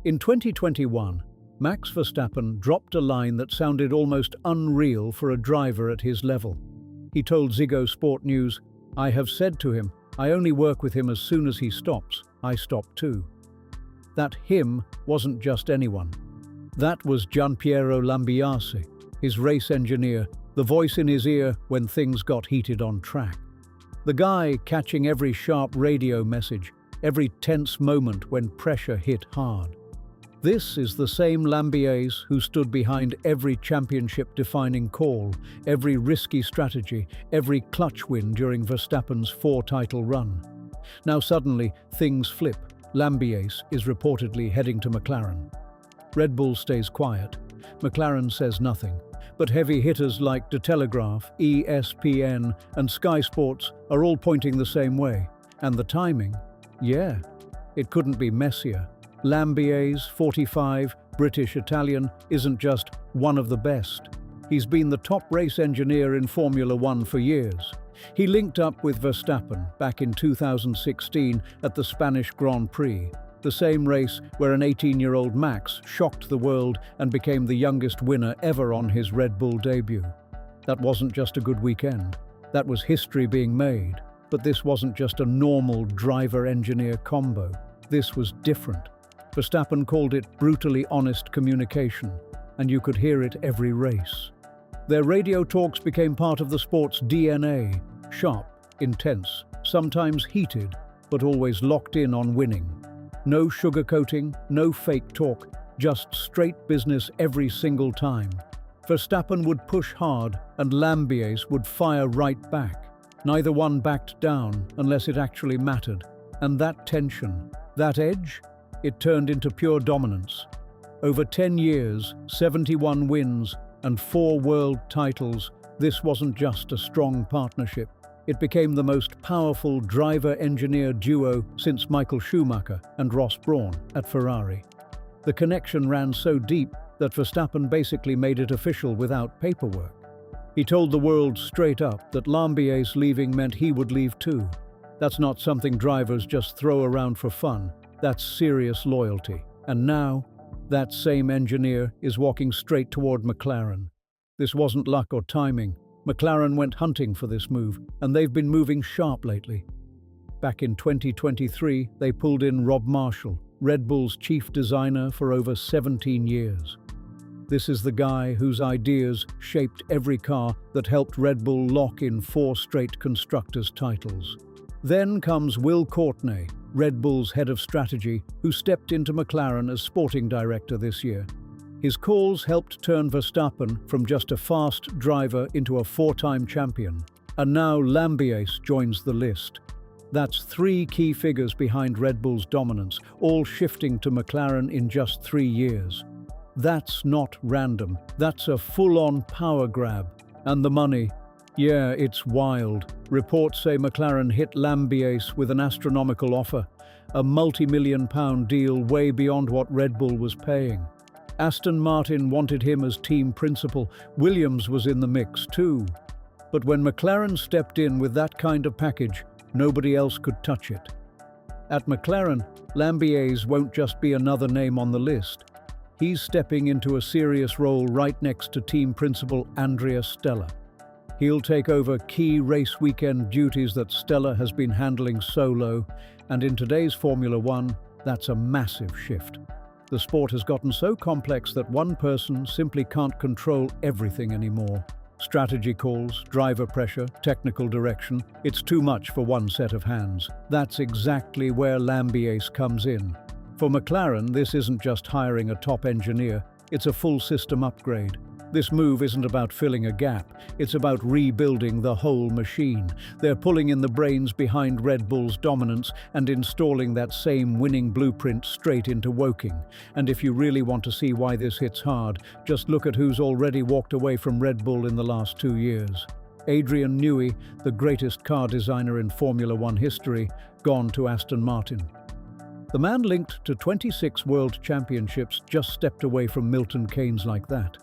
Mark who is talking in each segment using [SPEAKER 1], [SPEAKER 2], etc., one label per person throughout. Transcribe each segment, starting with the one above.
[SPEAKER 1] In 2021, Max Verstappen dropped a line that sounded almost unreal for a driver at his level. He told Ziggo Sport News, "I have said to him, I only work with him as soon as he stops. I stop too." That him wasn't just anyone. That was Gianpiero Lambiase, his race engineer, the voice in his ear when things got heated on track. The guy catching every sharp radio message, every tense moment when pressure hit hard. This is the same Lambiase who stood behind every championship-defining call, every risky strategy, every clutch win during Verstappen's 4-title run. Now suddenly, things flip. Lambiase is reportedly heading to McLaren. Red Bull stays quiet. McLaren says nothing. But heavy hitters like The Telegraph, ESPN, and Sky Sports are all pointing the same way. And the timing? Yeah, it couldn't be messier. Lambiase, 45, British-Italian, isn't just one of the best. He's been the top race engineer in Formula One for years. He linked up with Verstappen back in 2016 at the Spanish Grand Prix, the same race where an 18-year-old Max shocked the world and became the youngest winner ever on his Red Bull debut. That wasn't just a good weekend. That was history being made. But this wasn't just a normal driver-engineer combo. This was different. Verstappen called it brutally honest communication, and you could hear it every race. Their radio talks became part of the sport's DNA, sharp, intense, sometimes heated, but always locked in on winning. No sugarcoating, no fake talk, just straight business every single time. Verstappen would push hard, and Lambiase would fire right back. Neither one backed down unless it actually mattered. And that tension, that edge, it turned into pure dominance. Over 10 years, 71 wins, and 4 world titles, this wasn't just a strong partnership. It became the most powerful driver-engineer duo since Michael Schumacher and Ross Brawn at Ferrari. The connection ran so deep that Verstappen basically made it official without paperwork. He told the world straight up that Lambiase leaving meant he would leave too. That's not something drivers just throw around for fun. That's serious loyalty. And now, that same engineer is walking straight toward McLaren. This wasn't luck or timing. McLaren went hunting for this move, and they've been moving sharp lately. Back in 2023, they pulled in Rob Marshall, Red Bull's chief designer for over 17 years. This is the guy whose ideas shaped every car that helped Red Bull lock in 4 straight constructors' titles. Then comes Will Courtney, Red Bull's head of strategy, who stepped into McLaren as sporting director this year. His calls helped turn Verstappen from just a fast driver into a 4-time champion. And now Lambiase joins the list. That's 3 key figures behind Red Bull's dominance, all shifting to McLaren in just 3 years. That's not random. That's a full-on power grab. And the money? Yeah, it's wild. Reports say McLaren hit Lambiase with an astronomical offer, a multi-million-pound deal way beyond what Red Bull was paying. Aston Martin wanted him as team principal. Williams was in the mix too. But when McLaren stepped in with that kind of package, nobody else could touch it. At McLaren, Lambiase won't just be another name on the list. He's stepping into a serious role right next to team principal Andrea Stella. He'll take over key race weekend duties that Stella has been handling solo, and in today's Formula One, that's a massive shift. The sport has gotten so complex that one person simply can't control everything anymore. Strategy calls, driver pressure, technical direction, it's too much for one set of hands. That's exactly where Lambiase comes in. For McLaren, this isn't just hiring a top engineer, it's a full system upgrade. This move isn't about filling a gap, it's about rebuilding the whole machine. They're pulling in the brains behind Red Bull's dominance and installing that same winning blueprint straight into Woking. And if you really want to see why this hits hard, just look at who's already walked away from Red Bull in the last 2 years. Adrian Newey, the greatest car designer in Formula One history, gone to Aston Martin. The man linked to 26 world championships just stepped away from Milton Keynes like that.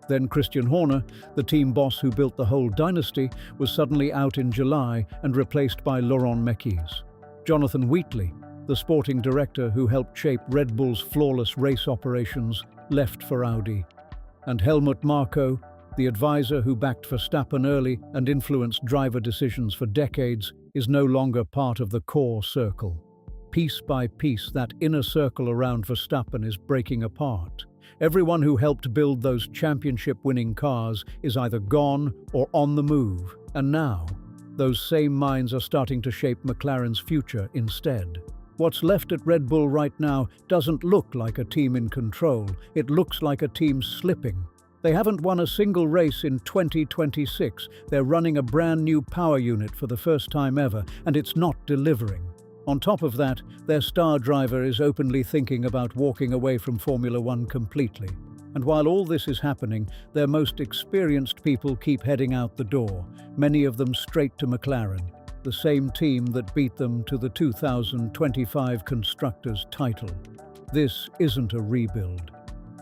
[SPEAKER 1] Then Christian Horner, the team boss who built the whole dynasty, was suddenly out in July and replaced by Laurent Mekies. Jonathan Wheatley, the the sporting director who helped shape Red Bull's flawless race operations, left for Audi. And Helmut Marko, the advisor who backed Verstappen early and influenced driver decisions for decades, is no longer part of the core circle. Piece by piece, that inner circle around Verstappen is breaking apart. Everyone who helped build those championship-winning cars is either gone or on the move, and now, those same minds are starting to shape McLaren's future instead. What's left at Red Bull right now doesn't look like a team in control, it looks like a team slipping. They haven't won a single race in 2026, they're running a brand new power unit for the first time ever, and it's not delivering. On top of that, their star driver is openly thinking about walking away from Formula One completely. And while all this is happening, their most experienced people keep heading out the door, many of them straight to McLaren, the same team that beat them to the 2025 Constructors' title. This isn't a rebuild.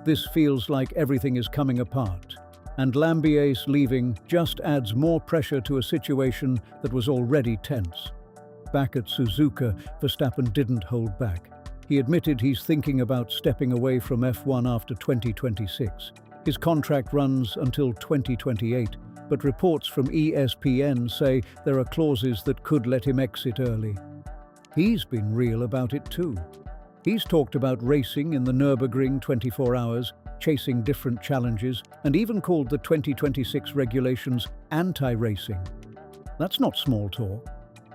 [SPEAKER 1] This feels like everything is coming apart. And Lambiase leaving just adds more pressure to a situation that was already tense. Back at Suzuka, Verstappen didn't hold back. He admitted he's thinking about stepping away from F1 after 2026. His contract runs until 2028, but reports from ESPN say there are clauses that could let him exit early. He's been real about it too. He's talked about racing in the Nürburgring 24 hours, chasing different challenges, and even called the 2026 regulations anti-racing. That's not small talk.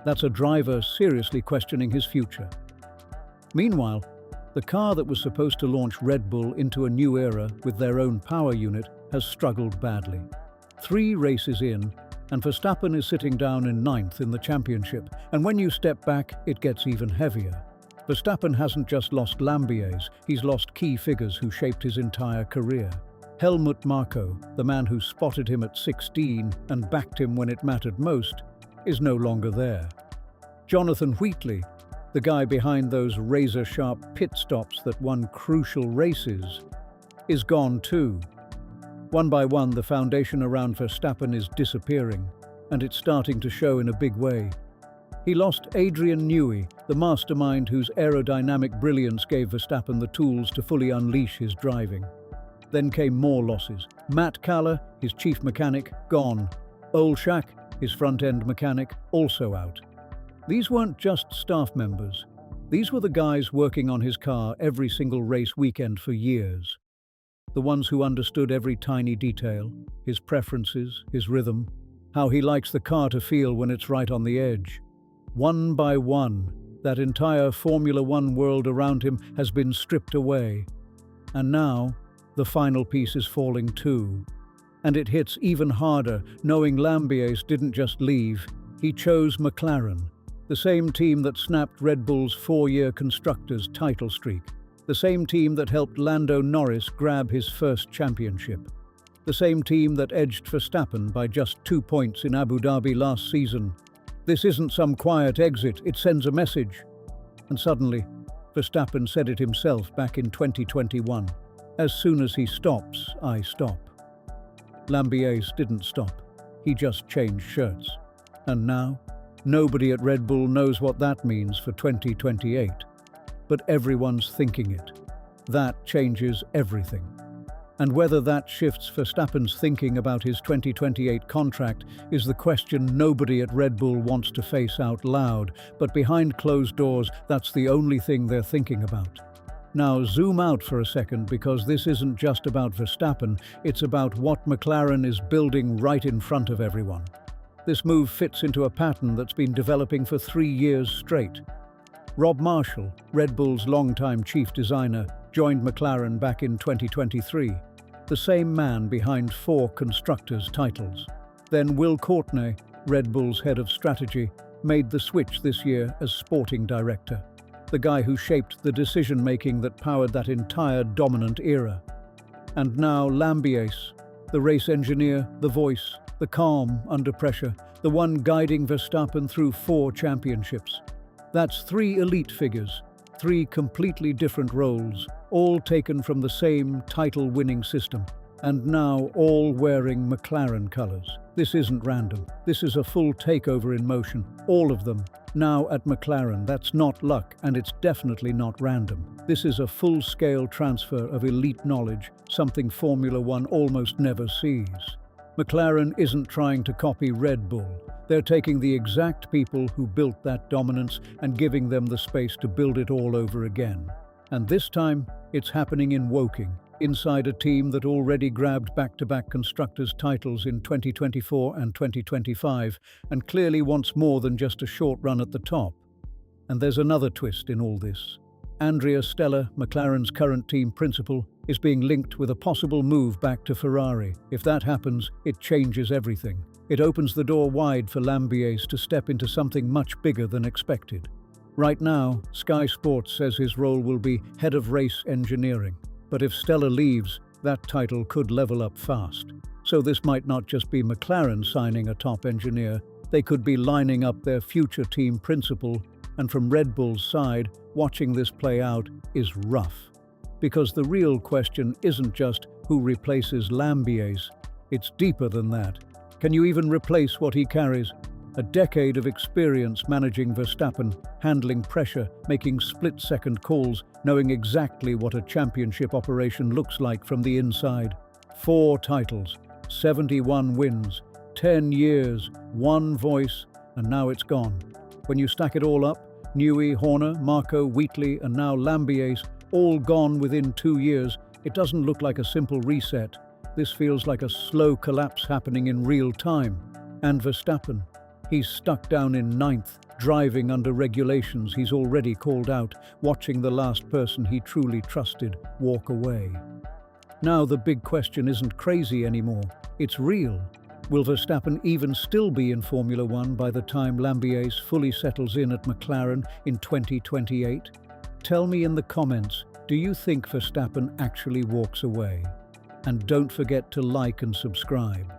[SPEAKER 1] That's a driver seriously questioning his future. Meanwhile, the car that was supposed to launch Red Bull into a new era with their own power unit has struggled badly. 3 races in, and Verstappen is sitting down in 9th in the championship, and when you step back, it gets even heavier. Verstappen hasn't just lost Lambiase, he's lost key figures who shaped his entire career. Helmut Marko, the man who spotted him at 16 and backed him when it mattered most, is no longer there. Jonathan Wheatley, the guy behind those razor-sharp pit stops that won crucial races, is gone too. One by one, the foundation around Verstappen is disappearing, and it's starting to show in a big way. He lost Adrian Newey, the mastermind whose aerodynamic brilliance gave Verstappen the tools to fully unleash his driving. Then came more losses. Matt Kaller, his chief mechanic, gone. Olshak, his front-end mechanic, also out. These weren't just staff members. These were the guys working on his car every single race weekend for years. The ones who understood every tiny detail, his preferences, his rhythm, how he likes the car to feel when it's right on the edge. One by one, that entire Formula One world around him has been stripped away. And now, the final piece is falling too. And it hits even harder, knowing Lambiase didn't just leave, he chose McLaren, the same team that snapped Red Bull's 4-year Constructors' title streak, the same team that helped Lando Norris grab his first championship, the same team that edged Verstappen by just 2 points in Abu Dhabi last season. This isn't some quiet exit, it sends a message. And suddenly, Verstappen said it himself back in 2021, "As soon as he stops, I stop." Lambiase didn't stop, he just changed shirts. And now, nobody at Red Bull knows what that means for 2028. But everyone's thinking it. That changes everything. And whether that shifts Verstappen's thinking about his 2028 contract is the question nobody at Red Bull wants to face out loud, but behind closed doors, that's the only thing they're thinking about. Now zoom out for a second, because this isn't just about Verstappen, it's about what McLaren is building right in front of everyone. This move fits into a pattern that's been developing for 3 years straight. Rob Marshall, Red Bull's longtime chief designer, joined McLaren back in 2023, the same man behind 4 Constructors' titles. Then Will Courtney, Red Bull's head of strategy, made the switch this year as sporting director, the guy who shaped the decision-making that powered that entire dominant era. And now Lambiase, the race engineer, the voice, the calm under pressure, the one guiding Verstappen through 4 championships. That's 3 elite figures, 3 completely different roles, all taken from the same title-winning system. And now all wearing McLaren colours. This isn't random. This is a full takeover in motion. All of them. Now at McLaren, that's not luck, and it's definitely not random. This is a full-scale transfer of elite knowledge, something Formula One almost never sees. McLaren isn't trying to copy Red Bull. They're taking the exact people who built that dominance and giving them the space to build it all over again. And this time, it's happening in Woking, inside a team that already grabbed back-to-back constructors' titles in 2024 and 2025, and clearly wants more than just a short run at the top. And there's another twist in all this. Andrea Stella, McLaren's current team principal, is being linked with a possible move back to Ferrari. If that happens, it changes everything. It opens the door wide for Lambiase to step into something much bigger than expected. Right now, Sky Sports says his role will be head of race engineering. But if Stella leaves, that title could level up fast. So this might not just be McLaren signing a top engineer, they could be lining up their future team principal, and from Red Bull's side, watching this play out is rough. Because the real question isn't just who replaces Lambiase, it's deeper than that. Can you even replace what he carries? A decade of experience managing Verstappen, handling pressure, making split-second calls, knowing exactly what a championship operation looks like from the inside. 4 titles, 71 wins, 10 years, 1 voice, and now it's gone. When you stack it all up, Newey, Horner, Marco, Wheatley, and now Lambiase, all gone within 2 years, it doesn't look like a simple reset. This feels like a slow collapse happening in real time. And Verstappen, he's stuck down in 9th, driving under regulations he's already called out, watching the last person he truly trusted walk away. Now the big question isn't crazy anymore, it's real. Will Verstappen even still be in Formula One by the time Lambiase fully settles in at McLaren in 2028? Tell me in the comments, do you think Verstappen actually walks away? And don't forget to like and subscribe.